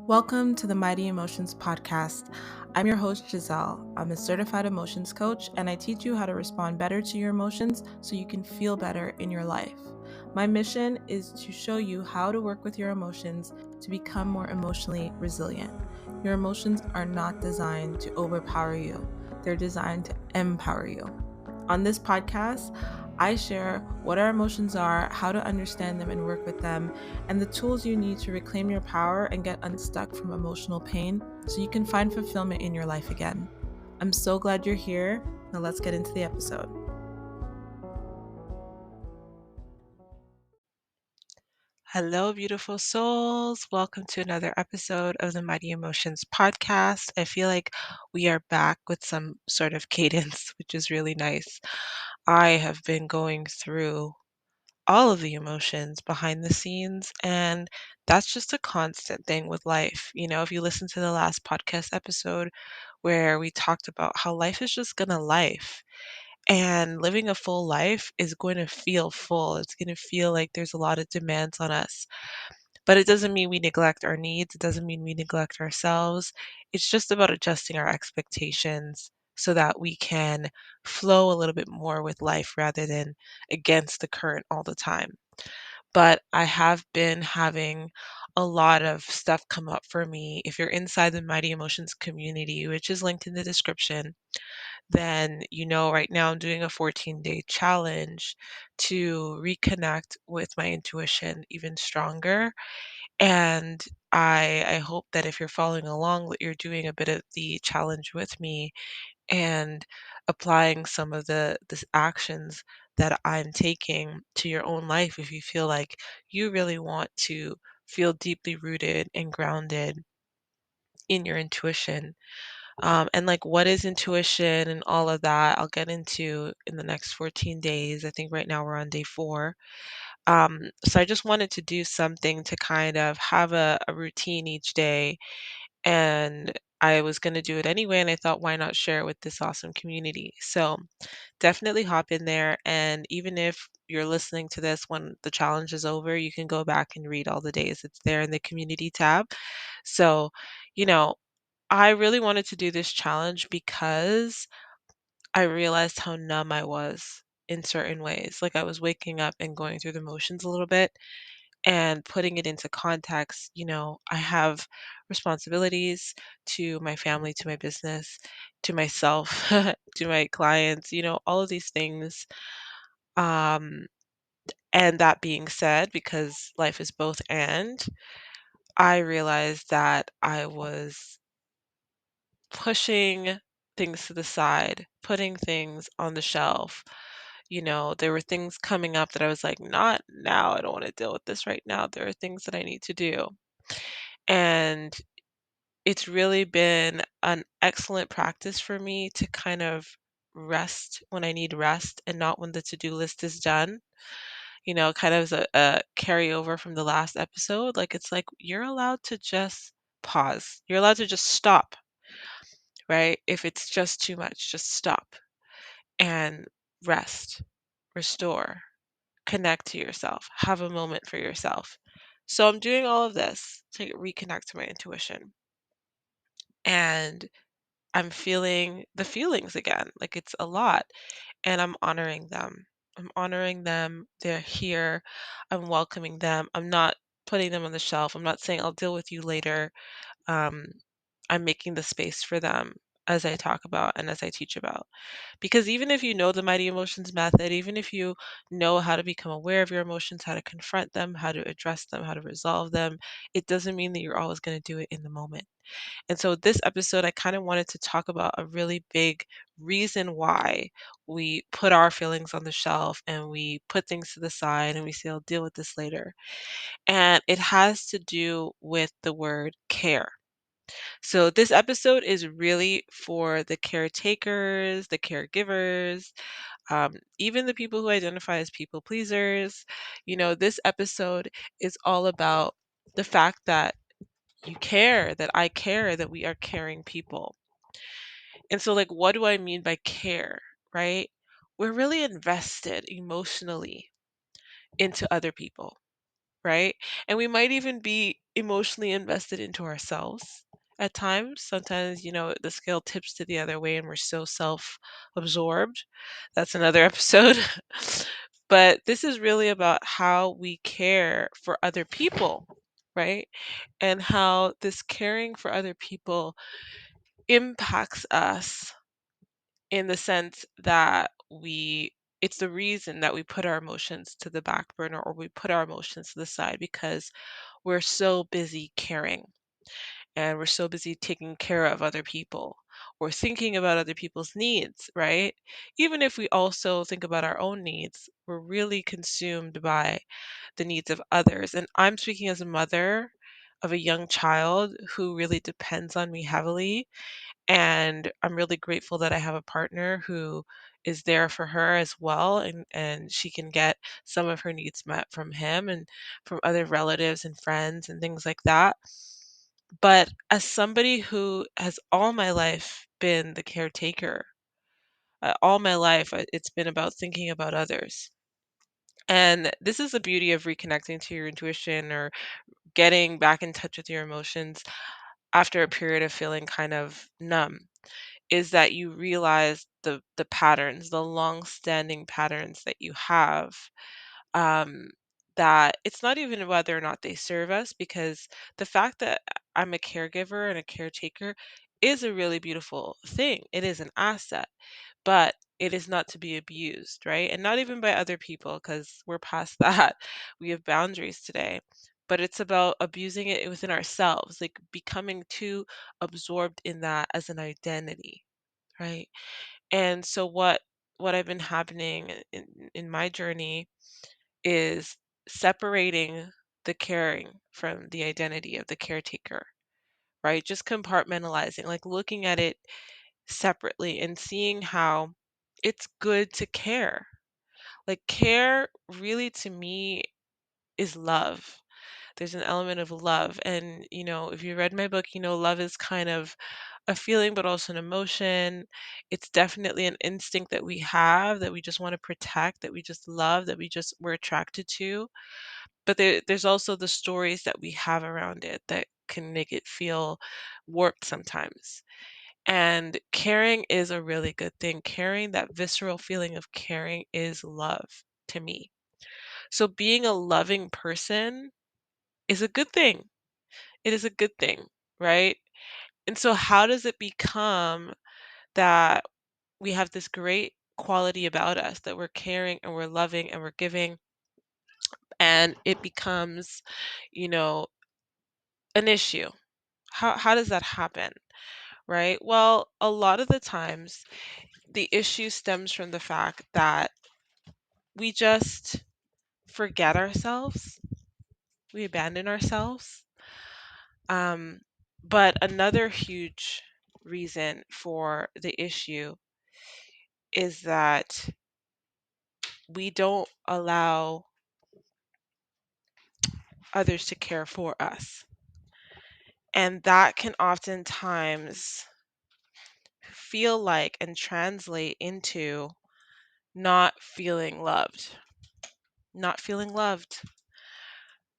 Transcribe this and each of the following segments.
Welcome to the Mighty Emotions podcast. I'm your host, Giselle. I'm a certified emotions coach, and I teach you how to respond better to your emotions so you can feel better in your life. My mission is to show you how to work with your emotions to become more emotionally resilient. Your emotions are not designed to overpower you, they're designed to empower you. On this podcast, I share what our emotions are, how to understand them and work with them, and the tools you need to reclaim your power and get unstuck from emotional pain so you can find fulfillment in your life again. I'm so glad you're here. Now let's get into the episode. Hello, beautiful souls. Welcome to another episode of the Mighty Emotions podcast. I feel like we are back with some sort of cadence, which is really nice. I have been going through all of the emotions behind the scenes, and that's just a constant thing with life. If you listen to the last podcast episode where we talked about how life is just gonna life, and living a full life is going to feel full. It's going to feel like there's a lot of demands on us. But it doesn't mean we neglect our needs. It doesn't mean we neglect ourselves. It's just about adjusting our expectations so that we can flow a little bit more with life rather than against the current all the time. But I have been having a lot of stuff come up for me. If you're inside the Mighty Emotions community, which is linked in the description, then right now I'm doing a 14-day challenge to reconnect with my intuition even stronger. And I hope that if you're following along, that you're doing a bit of the challenge with me and applying some of the actions that I'm taking to your own life if you feel like you really want to feel deeply rooted and grounded in your intuition. And like what is intuition and all of that, I'll get into in the next 14 days. I think right now we're on day 4. So I just wanted to do something to kind of have a routine each day, and I was going to do it anyway, and I thought, why not share it with this awesome community? So definitely hop in there, and even if you're listening to this when the challenge is over, you can go back and read all the days. It's there in the community tab. So, you know, I really wanted to do this challenge because I realized how numb I was in certain ways. Like I was waking up and going through the motions a little bit and putting it into context. I have responsibilities to my family, to my business, to myself, to my clients, all of these things. Um, and that being said, because life is both and, I realized that I was pushing things to the side, putting things on the shelf. There were things coming up that I was like, not now. I don't want to deal with this right now. There are things that I need to do. And it's really been an excellent practice for me to kind of rest when I need rest and not when the to-do list is done. Kind of as a carryover from the last episode. Like, it's like you're allowed to just pause. You're allowed to just stop, right? If it's just too much, just stop and rest, restore, connect to yourself, have a moment for yourself. So I'm doing all of this to reconnect to my intuition. And I'm feeling the feelings again. Like it's a lot. And I'm honoring them. I'm honoring them. They're here. I'm welcoming them. I'm not putting them on the shelf. I'm not saying I'll deal with you later. Um, I'm making the space for them as I talk about and as I teach about. Because even if you know the Mighty Emotions method, even if you know how to become aware of your emotions, how to confront them, how to address them, how to resolve them, it doesn't mean that you're always going to do it in the moment. And so this episode, I kind of wanted to talk about a really big reason why we put our feelings on the shelf and we put things to the side and we say, I'll deal with this later. And it has to do with the word care. So this episode is really for the caretakers, the caregivers, even the people who identify as people pleasers. This episode is all about the fact that you care, that I care, that we are caring people. And so, like, what do I mean by care, right? We're really invested emotionally into other people. right? And we might even be emotionally invested into ourselves at times. Sometimes, the scale tips to the other way and we're so self-absorbed. That's another episode. But this is really about how we care for other people, right? And how this caring for other people impacts us in the sense that it's the reason that we put our emotions to the back burner or we put our emotions to the side because we're so busy caring and we're so busy taking care of other people or thinking about other people's needs, right? Even if we also think about our own needs, we're really consumed by the needs of others. And I'm speaking as a mother of a young child who really depends on me heavily. And I'm really grateful that I have a partner who is there for her as well, and she can get some of her needs met from him and from other relatives and friends and things like that. But as somebody who has all my life been the caretaker, all my life it's been about thinking about others. And this is the beauty of reconnecting to your intuition or getting back in touch with your emotions after a period of feeling kind of numb, is that you realize the patterns, the long-standing patterns that you have, um, that it's not even whether or not they serve us, because the fact that I'm a caregiver and a caretaker is a really beautiful thing. It is an asset, but it is not to be abused, right? And not even by other people, because we're past that. We have boundaries today. But it's about abusing it within ourselves, like becoming too absorbed in that as an identity, right? And so what I've been happening in my journey is separating the caring from the identity of the caretaker, right? Just compartmentalizing, like looking at it separately and seeing how it's good to care. Like care really to me is love. There's an element of love. And, if you read my book, love is kind of a feeling, but also an emotion. It's definitely an instinct that we have that we just want to protect, that we just love, that we're attracted to. But there's also the stories that we have around it that can make it feel warped sometimes. And caring is a really good thing. Caring, that visceral feeling of caring, is love to me. So being a loving person is a good thing. It is a good thing, right? And so how does it become that we have this great quality about us, that we're caring and we're loving and we're giving, and it becomes, you know, an issue? How does that happen, right? Well, a lot of the times the issue stems from the fact that we just forget ourselves, we abandon ourselves. Um, but another huge reason for the issue is that we don't allow others to care for us. And that can oftentimes feel like and translate into not feeling loved, not feeling loved,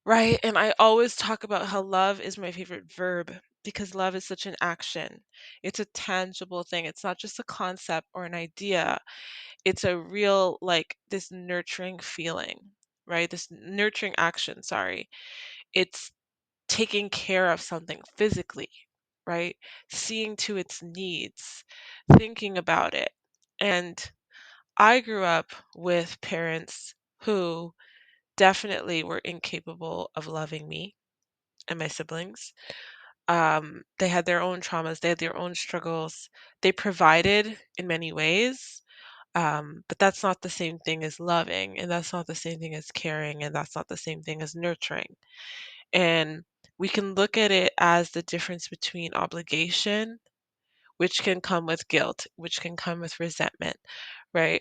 right? And I always talk about how love is my favorite verb because love is such an action. It's a tangible thing. It's not just a concept or an idea. It's a real, like, this nurturing feeling, right? This nurturing action, sorry. It's taking care of something physically, right? Seeing to its needs, thinking about it. And I grew up with parents who definitely were incapable of loving me and my siblings. They had their own traumas, they had their own struggles. They provided in many ways, but that's not the same thing as loving, and that's not the same thing as caring, and that's not the same thing as nurturing. And we can look at it as the difference between obligation, which can come with guilt, which can come with resentment, right?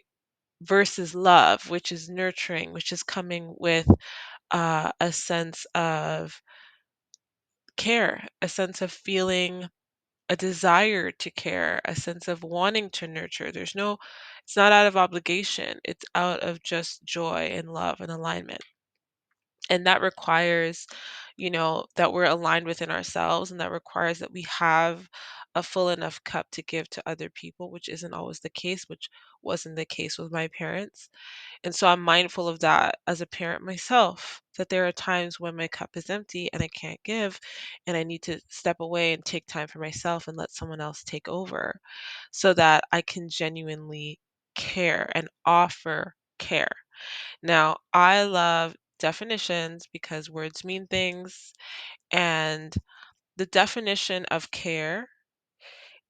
Versus love, which is nurturing, which is coming with a sense of care, a sense of feeling a desire to care, a sense of wanting to nurture. It's not out of obligation, it's out of just joy and love and alignment. And that requires, that we're aligned within ourselves, and that requires that we have a full enough cup to give to other people, which isn't always the case, which wasn't the case with my parents. And so I'm mindful of that as a parent myself, that there are times when my cup is empty and I can't give, and I need to step away and take time for myself and let someone else take over so that I can genuinely care and offer care. Now, I love definitions because words mean things, and the definition of care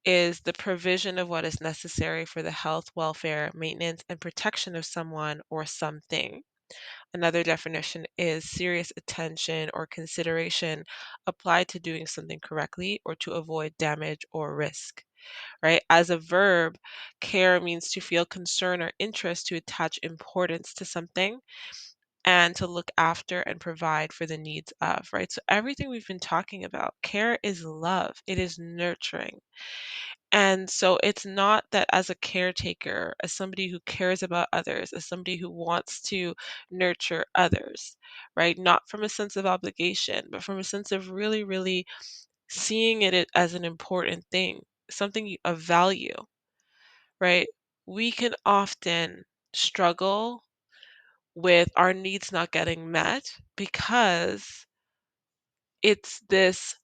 is the provision of what is necessary for the health, welfare, maintenance, and protection of someone or something. Another definition is serious attention or consideration applied to doing something correctly or to avoid damage or risk, right? As a verb, care means to feel concern or interest, to attach importance to something, and to look after and provide for the needs of, right? So everything we've been talking about, care is love, it is nurturing. And so it's not that as a caretaker, as somebody who cares about others, as somebody who wants to nurture others, right? Not from a sense of obligation, but from a sense of really, really seeing it as an important thing, something of value, right? We can often struggle with our needs not getting met because it's this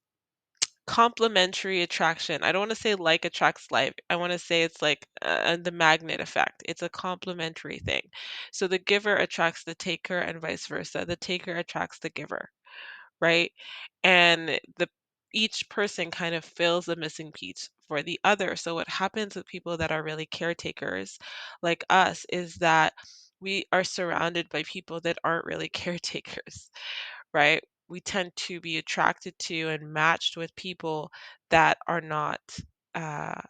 complementary attraction. I don't want to say like attracts like. I want to say it's like the magnet effect. It's a complementary thing. So the giver attracts the taker and vice versa. The taker attracts the giver, right? And the each person kind of fills the missing piece for the other. So what happens with people that are really caretakers like us is that we are surrounded by people that aren't really caretakers, right? We tend to be attracted to and matched with people that are not uh,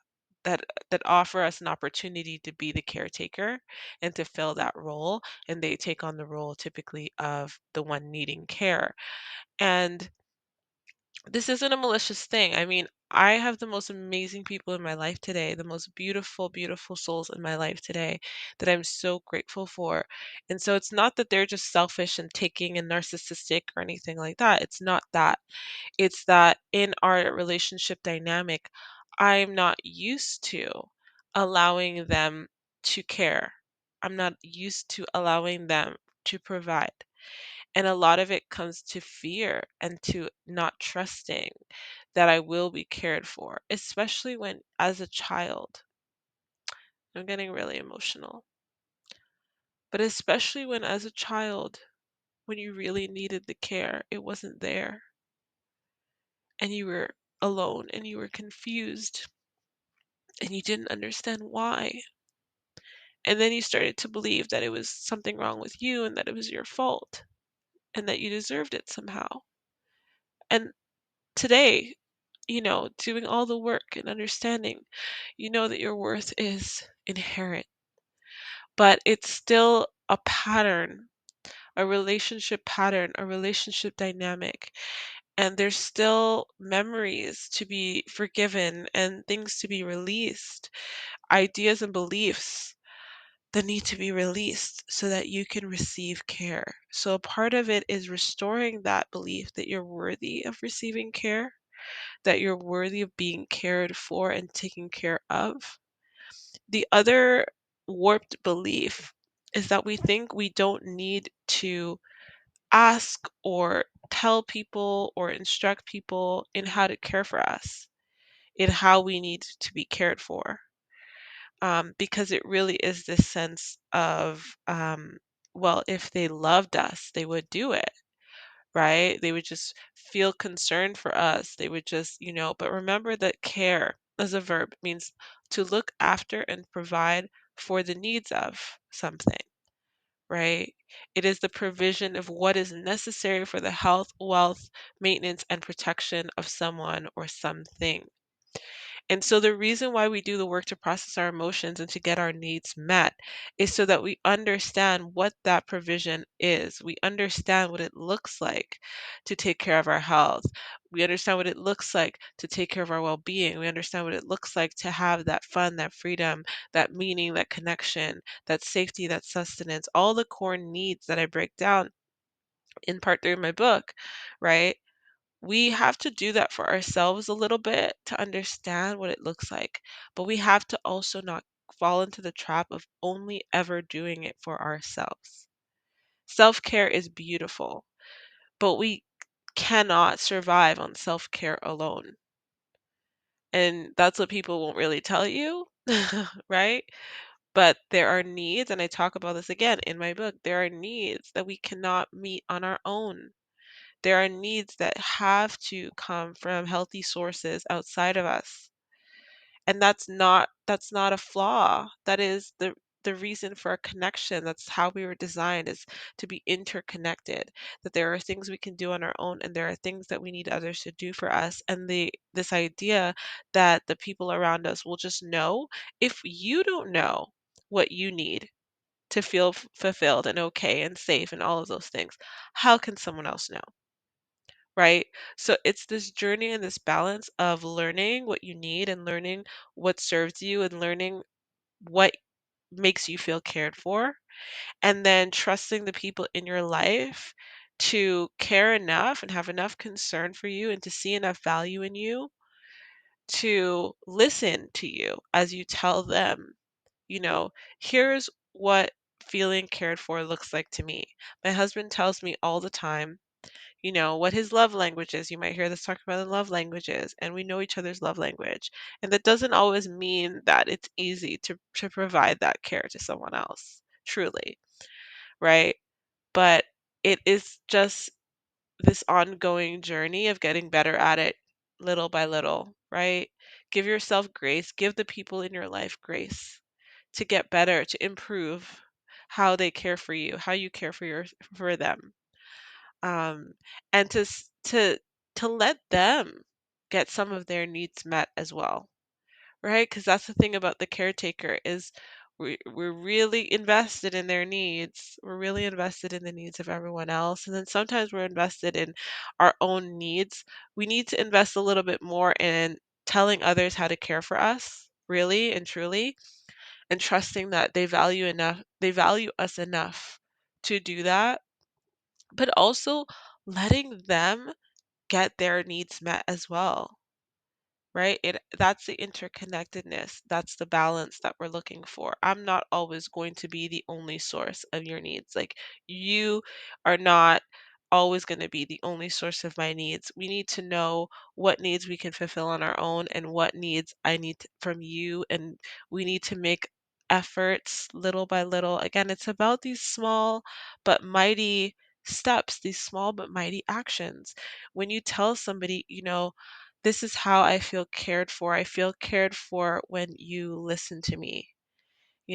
that offer us an opportunity to be the caretaker and to fill that role, and they take on the role typically of the one needing care. And this isn't a malicious thing. I mean, I have the most amazing people in my life today, the most beautiful, beautiful souls in my life today that I'm so grateful for. And so it's not that they're just selfish and taking and narcissistic or anything like that. It's not that. It's that in our relationship dynamic, I'm not used to allowing them to care. I'm not used to allowing them to provide. And a lot of it comes to fear and to not trusting that I will be cared for, especially when, as a child, I'm getting really emotional, but especially when, as a child, when you really needed the care, it wasn't there, and you were alone and you were confused and you didn't understand why. And then you started to believe that it was something wrong with you and that it was your fault and that you deserved it somehow. And today, doing all the work and understanding, you know that your worth is inherent, but it's still a pattern, a relationship pattern, a relationship dynamic. And there's still memories to be forgiven and things to be released, ideas and beliefs that need to be released so that you can receive care. So a part of it is restoring that belief that you're worthy of receiving care, that you're worthy of being cared for and taken care of. The other warped belief is that we think we don't need to ask or tell people or instruct people in how to care for us, in how we need to be cared for. Because it really is this sense of, well, if they loved us, they would do it, right? They would just feel concerned for us. They would just, but remember that care as a verb means to look after and provide for the needs of something, right? It is the provision of what is necessary for the health, wealth, maintenance, and protection of someone or something. And so the reason why we do the work to process our emotions and to get our needs met is so that we understand what that provision is. We understand what it looks like to take care of our health. We understand what it looks like to take care of our well being. We understand what it looks like to have that fun, that freedom, that meaning, that connection, that safety, that sustenance, all the core needs that I break down in part 3 of my book, right? We have to do that for ourselves a little bit to understand what it looks like, but we have to also not fall into the trap of only ever doing it for ourselves. Self-care is beautiful, but we cannot survive on self-care alone. And that's what people won't really tell you, right? But there are needs, and I talk about this again in my book. There are needs that we cannot meet on our own. There are needs that have to come from healthy sources outside of us. And that's not a flaw. That is the reason for a connection. That's how we were designed, is to be interconnected. That there are things we can do on our own and there are things that we need others to do for us. And this idea that the people around us will just know, if you don't know what you need to feel fulfilled and okay and safe and all of those things, how can someone else know? Right? So it's this journey and this balance of learning what you need and learning what serves you and learning what makes you feel cared for, and then trusting the people in your life to care enough and have enough concern for you and to see enough value in you to listen to you as you tell them, you know, here's what feeling cared for looks like to me. My husband tells me all the time, what his love language is. You might hear this talked about in love languages, and we know each other's love language. And that doesn't always mean that it's easy to provide that care to someone else, truly, right? But it is just this ongoing journey of getting better at it little by little, right? Give yourself grace, give the people in your life grace to get better, to improve how they care for you, how you care for them, um, and to let them get some of their needs met as well, right? Because that's the thing about the caretaker is we're really invested in their needs. We're really invested in the needs of everyone else, and then sometimes we're invested in our own needs. We need to invest a little bit more in telling others how to care for us, really and truly, and trusting that they value us enough to do that, but also letting them get their needs met as well, right? That's the interconnectedness. That's the balance that we're looking for. I'm not always going to be the only source of your needs. Like, you are not always going to be the only source of my needs. We need to know what needs we can fulfill on our own and what needs I need from you, and we need to make efforts little by little. Again, it's about these small but mighty steps, these small but mighty actions. When you tell somebody, this is how I feel cared for. I feel cared for when you listen to me.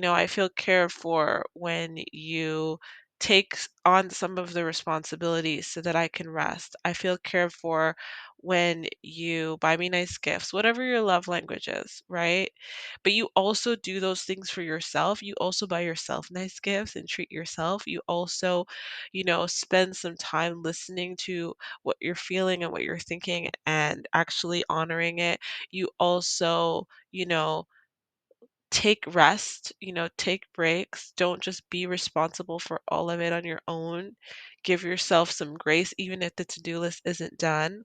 I feel cared for when you take on some of the responsibilities so that I can rest. I feel cared for when you buy me nice gifts, whatever your love language is, right? But you also do those things for yourself. You also buy yourself nice gifts and treat yourself. You also, spend some time listening to what you're feeling and what you're thinking and actually honoring it. You also, take rest, take breaks. Don't just be responsible for all of it on your own. Give yourself some grace, even if the to-do list isn't done.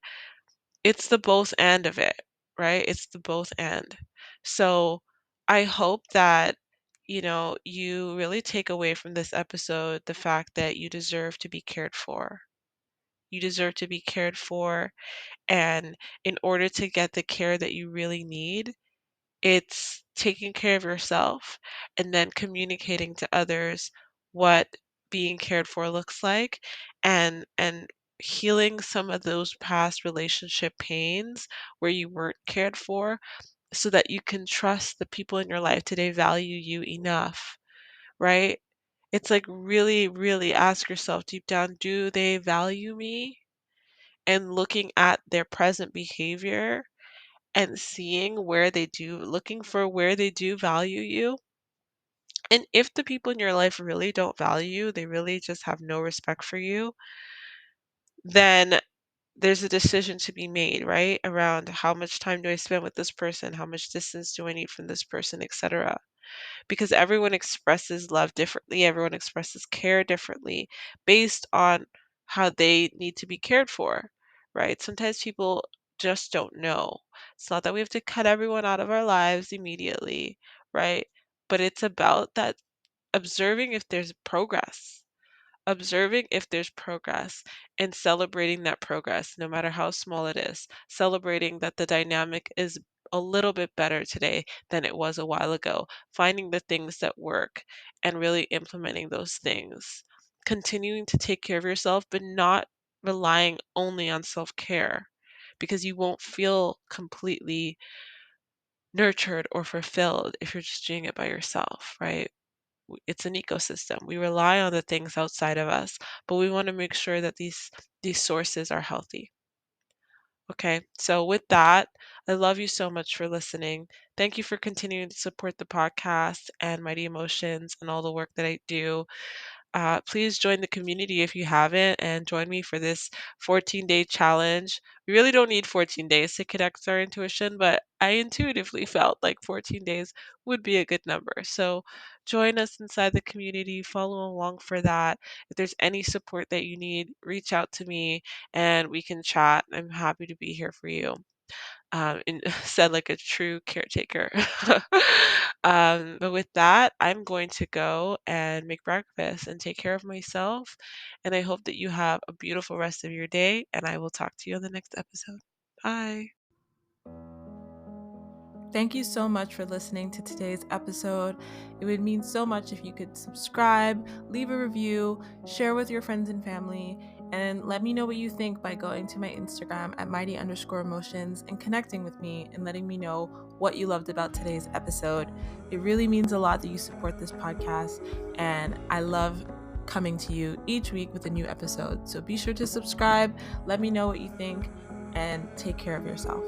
It's the both and of it, right? It's the both and. So I hope that, you really take away from this episode the fact that you deserve to be cared for. You deserve to be cared for. And in order to get the care that you really need, it's taking care of yourself and then communicating to others what being cared for looks like, and healing some of those past relationship pains where you weren't cared for, so that you can trust the people in your life today value you enough, right? It's like really, really ask yourself deep down, do they value me? And looking at their present behavior and seeing where they do, looking for where they do value you. And if the people in your life really don't value you, they really just have no respect for you, then there's a decision to be made, right? Around how much time do I spend with this person? How much distance do I need from this person, etc. Because everyone expresses love differently, everyone expresses care differently based on how they need to be cared for, right? Sometimes people just don't know. It's not that we have to cut everyone out of our lives immediately, right? But it's about that observing if there's progress, observing if there's progress and celebrating that progress, no matter how small it is, celebrating that the dynamic is a little bit better today than it was a while ago, finding the things that work and really implementing those things, continuing to take care of yourself, but not relying only on self care because you won't feel completely nurtured or fulfilled if you're just doing it by yourself, right? It's an ecosystem. We rely on the things outside of us, but we want to make sure that these sources are healthy. Okay, so with that, I love you so much for listening. Thank you for continuing to support the podcast and Mighty Emotions and all the work that I do. Please join the community if you haven't and join me for this 14-day challenge. We really don't need 14 days to connect with our intuition, but I intuitively felt like 14 days would be a good number. So join us inside the community, follow along for that. If there's any support that you need, reach out to me and we can chat. I'm happy to be here for you, and said like a true caretaker. But with that, I'm going to go and make breakfast and take care of myself. And I hope that you have a beautiful rest of your day. And I will talk to you on the next episode. Bye. Thank you so much for listening to today's episode. It would mean so much if you could subscribe, leave a review, share with your friends and family, and let me know what you think by going to my Instagram at mighty_emotions and connecting with me and letting me know what you loved about today's episode. It really means a lot that you support this podcast, and I love coming to you each week with a new episode. So be sure to subscribe, let me know what you think, and take care of yourself.